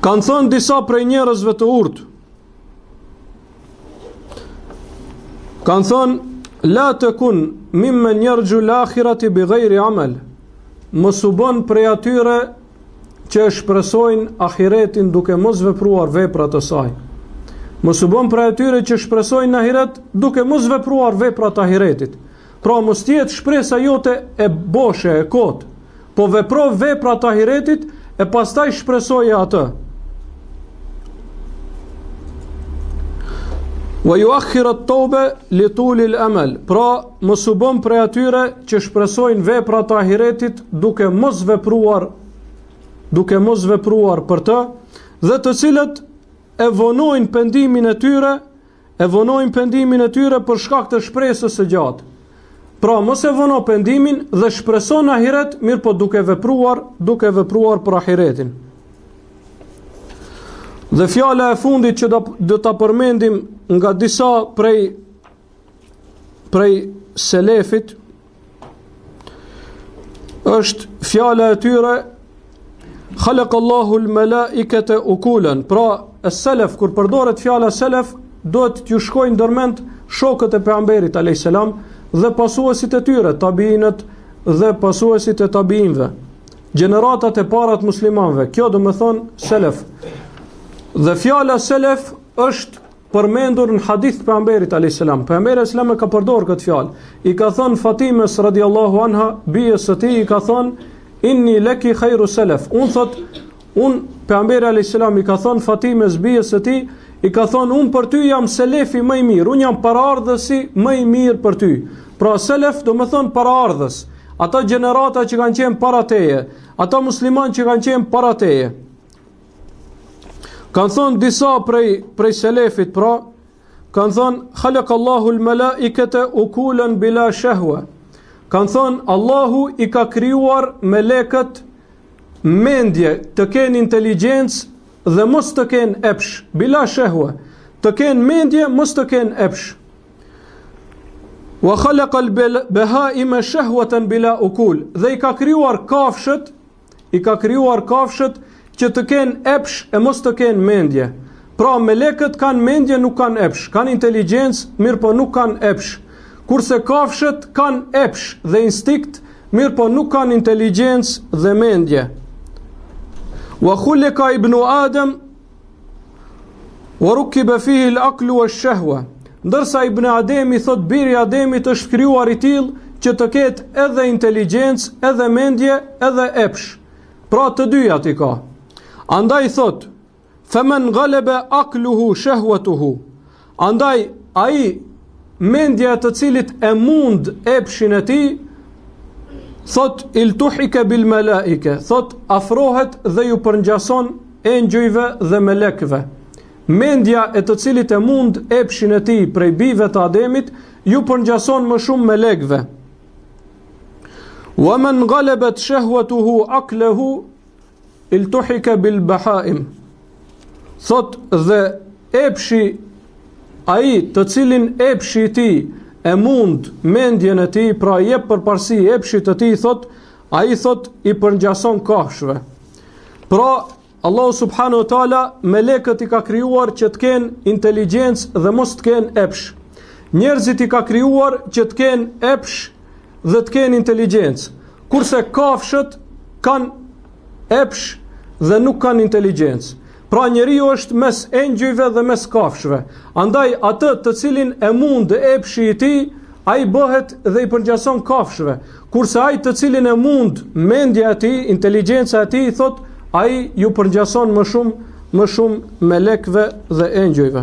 Kanë thënë disa prej njerëzve të urtë, kanë thënë la takun mimmen yarju al-akhirati bighayri amal, mos u bën prej atyre që shpresojnë ahiretin duke mos vepruar veprat të saj. Mos u bën prej atyre që shpresojnë ahiret duke mos vepruar veprat të ahiretit. Pra mos jetë shpresa jote e boshe, e kot, po vepro veprat të ahiretit e pastaj shpresoje atë. Wa yuakhir at-tawba li tuli al-amal. Pra mos u bën prej atyre që shpresojnë veprat të ahiretit duke mos vepruar për të, dhe të cilët e vonojnë pendimin e tyre për shkak të shpresës së gjatë. Pra mos e vono pendimin dhe shpreson ahiret, mirë po duke vepruar për ahiretin. Dhe fjala e fundit që do ta përmendim nga disa prej selefit është fjala e tyre Khalaqallahu al-malaikata ukulan. Pra selef, kur përdoret fjala selef, duhet t'ju shkojnë ndërmend shokët e pejgamberit alayhis salam dhe pasuesit e tyre, tabiinët dhe pasuesit e tabiinëve, gjeneratat e para të muslimanëve. Kjo do të thonë selef. Dhe fjala selef është përmendur në hadith të pejgamberit alayhis salam. Pejgamberi alayhis salam e ka përdorur këtë fjalë. I ka thënë Fatimes radhiyallahu anha, bijës së tij, i ka thënë inni laki khairu selef. Pejgamberi alayhis salam i ka thënë Fatimes, bijës së tij, i ka thonë unë për ty jam selefi më i mirë, unë jam paraardhësi më i mirë për ty. Pra selef do më thonë paraardhës, ata gjenerata që kanë qenë para teje, ata musliman që kanë qenë para teje. Kanë thonë disa prej selefit, pra kanë thonë Khalaqallahu al-malaikata ukulan bila shahwa. Kanë thonë Allahu i ka krijuar melekët mendje, të kenë inteligjencë dhe mos të kenë epsh, bila shahwa, të kenë mendje, mos të kenë epsh. Wa khalaqa al-bahaima shahwatan bila ukul. Dhe i ka krijuar kafshët që të kenë epsh e mos të kenë mendje. Pra melekët kanë mendje, nuk kanë epsh, kanë inteligjencë, mirë po nuk kanë epsh. Kurse kafshët kanë epsh dhe instinkt, mirë po nuk kanë inteligjencë dhe mendje. Wa khulika ibnu Adam wa rukiba fihi al-aqlu wash-shahwa. Ndërsa ibn Ademi thot biri Ademit është krijuar i tillë që të ketë edhe inteligjencë, edhe mendje, edhe epsh. Pra të dyja i ka. Andaj thot faman ghalaba aqluhu shahwatuhu. Andaj ai mendja të cilit e mund epshin e tij, thot iltuhika bil malaike, thot afrohet dhe ju përngjason engjëjve dhe melekëve. Mendja e të cilit e mund epshin e tij prej bijve të Ademit ju përngjason më shumë melekëve. Wa man ghalabat shahwatuhu aqluhu iltuhika bil bahaim. Thot dhe epshi ai të cilin epshi i tij e mund mendjen e tij, pra jep përparësi epshit të tij, thot ai thot i përngjason kafshëve. Pra Allahu subhanahu wa taala melekët i ka krijuar që të kenë inteligjencë dhe mos të kenë epsh. Njerëzit i ka krijuar që të kenë epsh dhe të kenë inteligjencë. Kurse kafshët kanë epsh dhe nuk kanë inteligjencë. Pra njeriu është mes engjëjve dhe mes kafshëve. Andaj atë të cilin e mund epshi i tij, ai bëhet dhe i përngjason kafshëve. Kurse ai të cilin e mund mendja e tij, inteligjenca e tij, thot ai ju përngjason më shumë melekëve dhe engjëjve.